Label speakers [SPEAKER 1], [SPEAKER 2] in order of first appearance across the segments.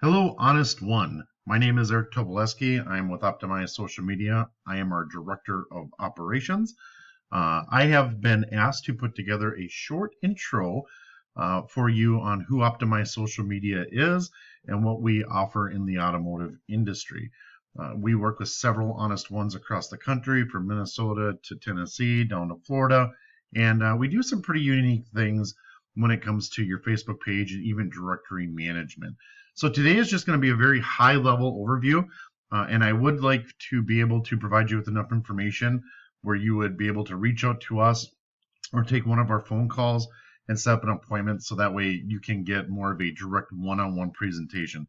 [SPEAKER 1] Hello, Honest One. My name is Eric Tobolewski. I'm with Optimize Social Media. I am our Director of Operations. I have been asked to put together a short intro for you on who Optimize Social Media is and what we offer in the automotive industry. We work with several Honest Ones across the country, from Minnesota to Tennessee down to Florida, and we do some pretty unique things when it comes to your Facebook page and even directory management. So today is just going to be a very high-level overview, and I would like to be able to provide you with enough information where you would be able to reach out to us or take one of our phone calls and set up an appointment so that way you can get more of a direct one-on-one presentation.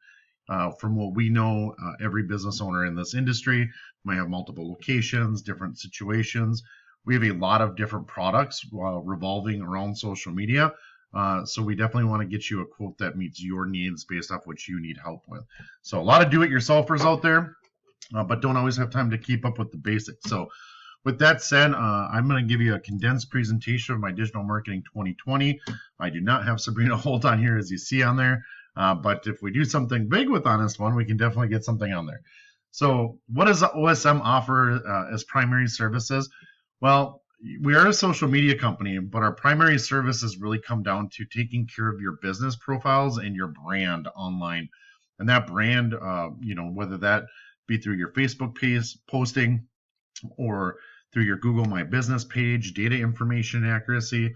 [SPEAKER 1] From what we know, every business owner in this industry might have multiple locations, different situations. We have a lot of different products revolving around social media. So we definitely want to get you a quote that meets your needs based off what you need help with. So a lot of do-it-yourselfers out there, but don't always have time to keep up with the basics. So with that said, I'm going to give you a condensed presentation of my Digital Marketing 2020. I do not have Sabrina Holt on here, as you see on there, but if we do something big with Honest One, we can definitely get something on there. So what does OSM offer as primary services? Well, we are a social media company, but our primary services really come down to taking care of your business profiles and your brand online. And that brand, whether that be through your Facebook page posting or through your Google My Business page, data information accuracy.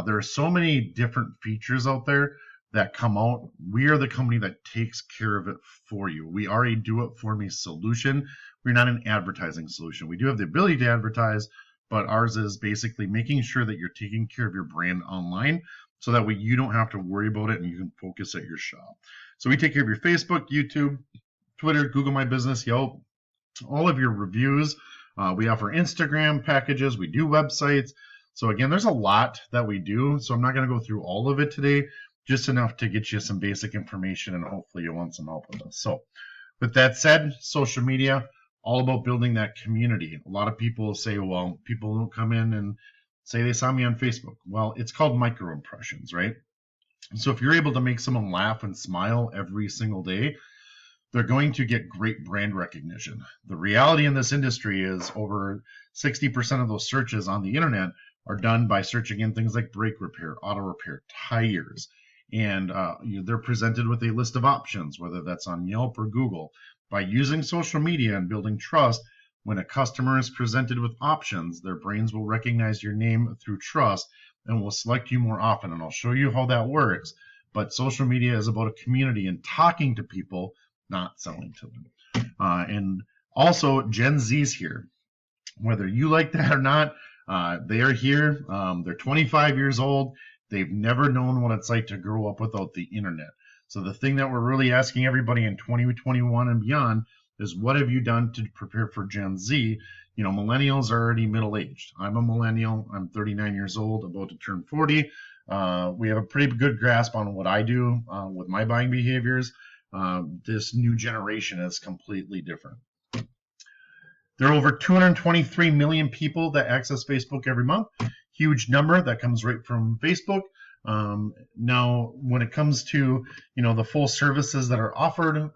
[SPEAKER 1] There are so many different features out there that come out. We are the company that takes care of it for you. We are a do-it-for-me solution. We're not an advertising solution. We do have the ability to advertise, but ours is basically making sure that you're taking care of your brand online so that way you don't have to worry about it and you can focus at your shop. So we take care of your Facebook, YouTube, Twitter, Google My Business, Yelp, all of your reviews. We offer Instagram packages. We do websites. So again, there's a lot that we do. So I'm not going to go through all of it today, just enough to get you some basic information and hopefully you'll want some help with us. So with that said, social media, all about building that community. A lot of people say, well, people don't come in and say they saw me on Facebook. Well, it's called micro impressions, right? So if you're able to make someone laugh and smile every single day, they're going to get great brand recognition. The reality in this industry is over 60% of those searches on the internet are done by searching in things like brake repair, auto repair, tires, and they're presented with a list of options, whether that's on Yelp or Google. By using social media and building trust, when a customer is presented with options, their brains will recognize your name through trust and will select you more often. And I'll show you how that works. But social media is about a community and talking to people, not selling to them. And also, Gen Z's here. Whether you like that or not, they are here. They're 25 years old. They've never known what it's like to grow up without the internet. So the thing that we're really asking everybody in 2021 and beyond is, what have you done to prepare for Gen Z? You know, millennials are already middle-aged. I'm a millennial. I'm 39 years old, about to turn 40. We have a pretty good grasp on what I do with my buying behaviors. This new generation is completely different. There are over 223 million people that access Facebook every month. Huge number that comes right from Facebook. Now, when it comes to the full services that are offered,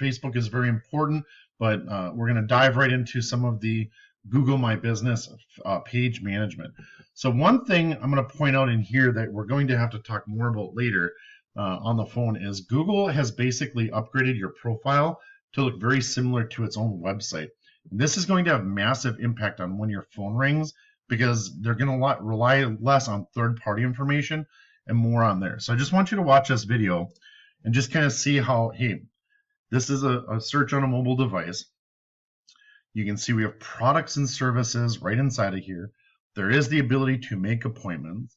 [SPEAKER 1] Facebook is very important, but we're going to dive right into some of the Google My Business page management. So one thing I'm going to point out in here that we're going to have to talk more about later on the phone is Google has basically upgraded your profile to look very similar to its own website. This is going to have massive impact on when your phone rings, because they're going to rely less on third-party information and more on there. So I just want you to watch this video and just kind of see how, hey, this is a search on a mobile device. You can see we have products and services right inside of here. There is the ability to make appointments.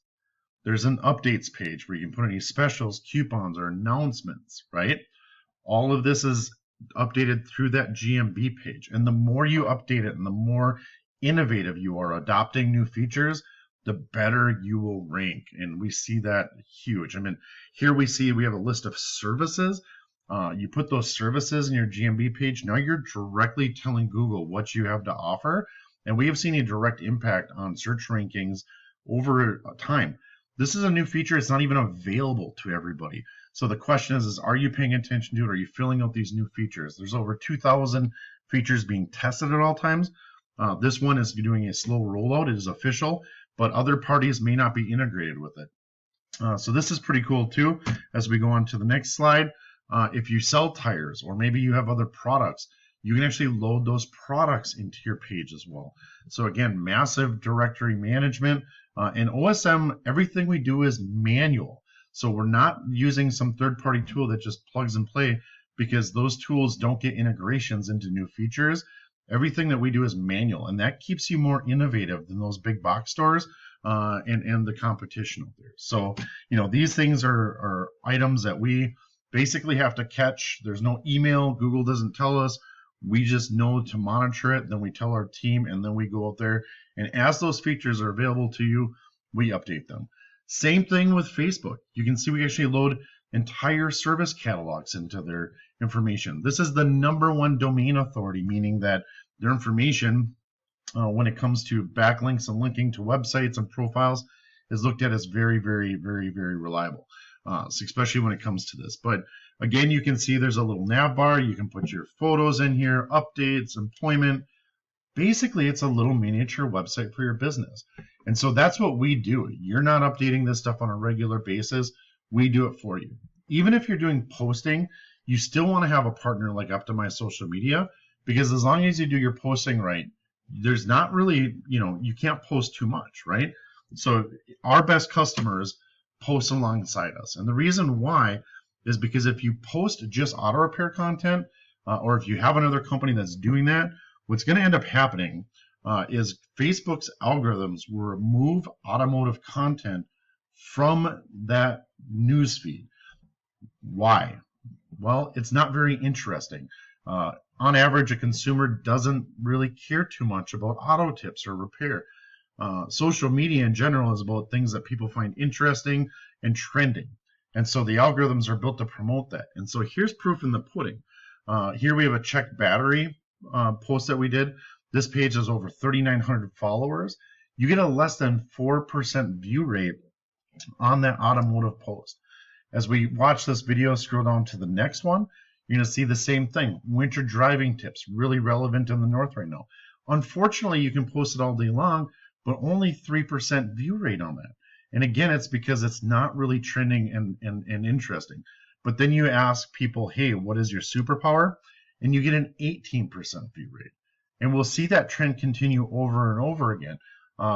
[SPEAKER 1] There's an updates page where you can put any specials, coupons, or announcements, right? All of this is updated through that GMB page. And the more you update it and the more innovative you are adopting new features, the better you will rank. And we see that huge. I mean, here we have a list of services. You put those services in your GMB page. Now you're directly telling Google what you have to offer. And we have seen a direct impact on search rankings over time. This is a new feature. It's not even available to everybody. So the question is are you paying attention to it? Are you filling out these new features? There's over 2,000 features being tested at all times. This one is doing a slow rollout. It is official, but other parties may not be integrated with it. So this is pretty cool too. As we go on to the next slide, if you sell tires or maybe you have other products, you can actually load those products into your page as well. So again, massive directory management. In OSM, everything we do is manual. So we're not using some third-party tool that just plugs and play, because those tools don't get integrations into new features. Everything that we do is manual, and that keeps you more innovative than those big box stores and the competition out there. So, these things are items that we basically have to catch. There's no email. Google doesn't tell us. We just know to monitor it. Then we tell our team, and then we go out there. And as those features are available to you, we update them. Same thing with Facebook. You can see we actually load entire service catalogs into their information. This is the #1 domain authority, meaning that their information, when it comes to backlinks and linking to websites and profiles, is looked at as very, very, very, very reliable, especially when it comes to this. But again, you can see there's a little nav bar. You can put your photos in here, updates, employment. Basically, it's a little miniature website for your business. And so that's what we do. You're not updating this stuff on a regular basis. We do it for you. Even if you're doing posting, you still want to have a partner like Optimize Social Media, because as long as you do your posting right, there's not really, you can't post too much, right? So our best customers post alongside us. And the reason why is because if you post just auto repair content, or if you have another company that's doing that, what's going to end up happening is Facebook's algorithms will remove automotive content from that newsfeed. Why? Well, it's not very interesting. On average, a consumer doesn't really care too much about auto tips or repair. Social media in general is about things that people find interesting and trending. And so the algorithms are built to promote that. And so here's proof in the pudding. Here we have a check battery post that we did. This page has over 3,900 followers. You get a less than 4% view rate on that automotive post. As we watch this video, scroll down to the next one, you're going to see the same thing. Winter driving tips, really relevant in the north right now. Unfortunately, you can post it all day long, but only 3% view rate on that. And again, it's because it's not really trending and interesting. But then you ask people, hey, what is your superpower? And you get an 18% view rate. And we'll see that trend continue over and over again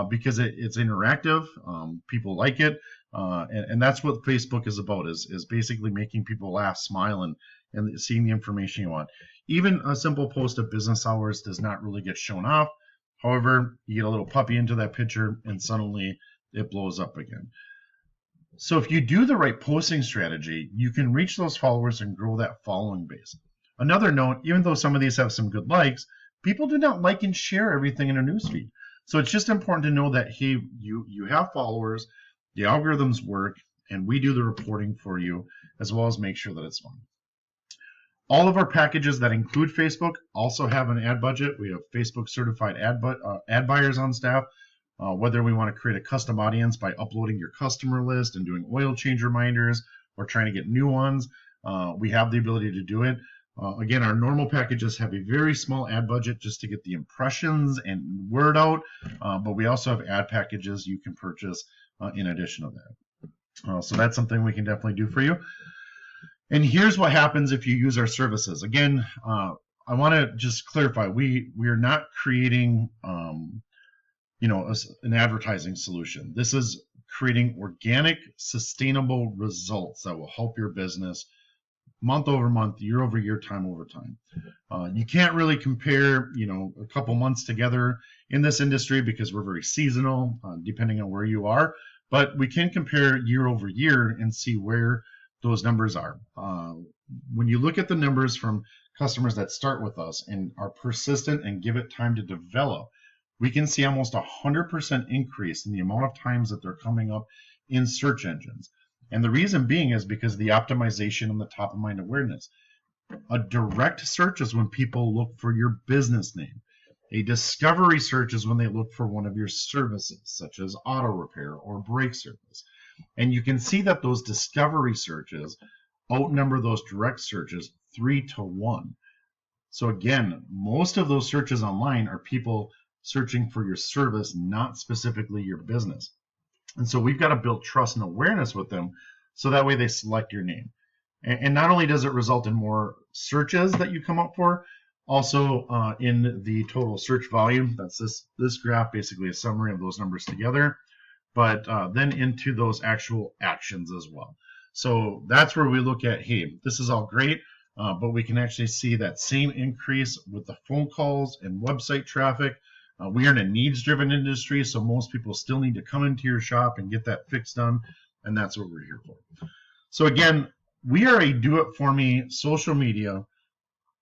[SPEAKER 1] because it's interactive. People like it. And that's what Facebook is about, is basically making people laugh, smile, and seeing the information you want. Even a simple post of business hours does not really get shown off. However, you get a little puppy into that picture and suddenly it blows up again. So if you do the right posting strategy, you can reach those followers and grow that following base. Another note, even though some of these have some good likes, people do not like and share everything in a newsfeed. So it's just important to know that, hey, you have followers, the algorithms work, and we do the reporting for you, as well as make sure that it's fun. All of our packages that include Facebook also have an ad budget. We have Facebook certified ad buyers on staff. Whether we want to create a custom audience by uploading your customer list and doing oil change reminders or trying to get new ones, we have the ability to do it. Again, our normal packages have a very small ad budget just to get the impressions and word out, but we also have ad packages you can purchase in addition to that. So that's something we can definitely do for you. And here's what happens if you use our services. Again, I want to just clarify, we are not creating an advertising solution. This is creating organic, sustainable results that will help your business month over month, year over year, time over time. You can't really compare, a couple months together in this industry because we're very seasonal, depending on where you are. But we can compare year over year and see where those numbers are. When you look at the numbers from customers that start with us and are persistent and give it time to develop, we can see almost 100% increase in the amount of times that they're coming up in search engines. And the reason being is because of the optimization and the top of mind awareness. A direct search is when people look for your business name. A discovery search is when they look for one of your services, such as auto repair or brake service. And you can see that those discovery searches outnumber those direct searches 3-1. So again, most of those searches online are people searching for your service, not specifically your business. And so we've got to build trust and awareness with them so that way they select your name. And not only does it result in more searches that you come up for, also in the total search volume, that's this graph, basically a summary of those numbers together, but then into those actual actions as well. So that's where we look at, hey, this is all great, but we can actually see that same increase with the phone calls and website traffic. We are in a needs-driven industry, so most people still need to come into your shop and get that fix done, and that's what we're here for. So again, we are a do-it-for-me social media,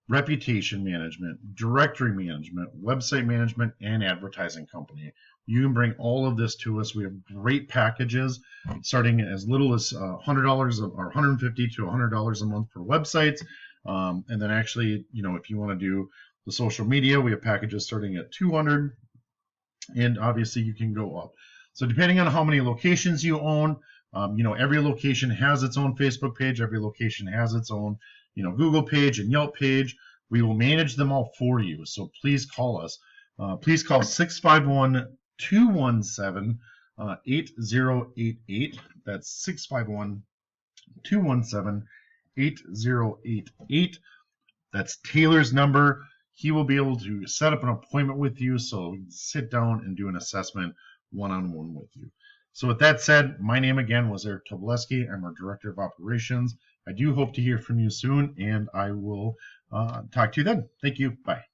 [SPEAKER 1] reputation management, directory management, website management, and advertising company. You can bring all of this to us. We have great packages starting as little as $100 or $150 to $100 a month for websites. And then actually, if you want to do the social media, we have packages starting at $200, and obviously you can go up. So depending on how many locations you own, every location has its own Facebook page. Every location has its own, Google page and Yelp page. We will manage them all for you. So please call us. Please call 651-217-8088. That's 651-217-8088. That's Taylor's number. He will be able to set up an appointment with you so we can sit down and do an assessment one-on-one with you. So with that said, my name again was Eric Tobolewski. I'm our Director of Operations. I do hope to hear from you soon, and I will talk to you then. Thank you. Bye.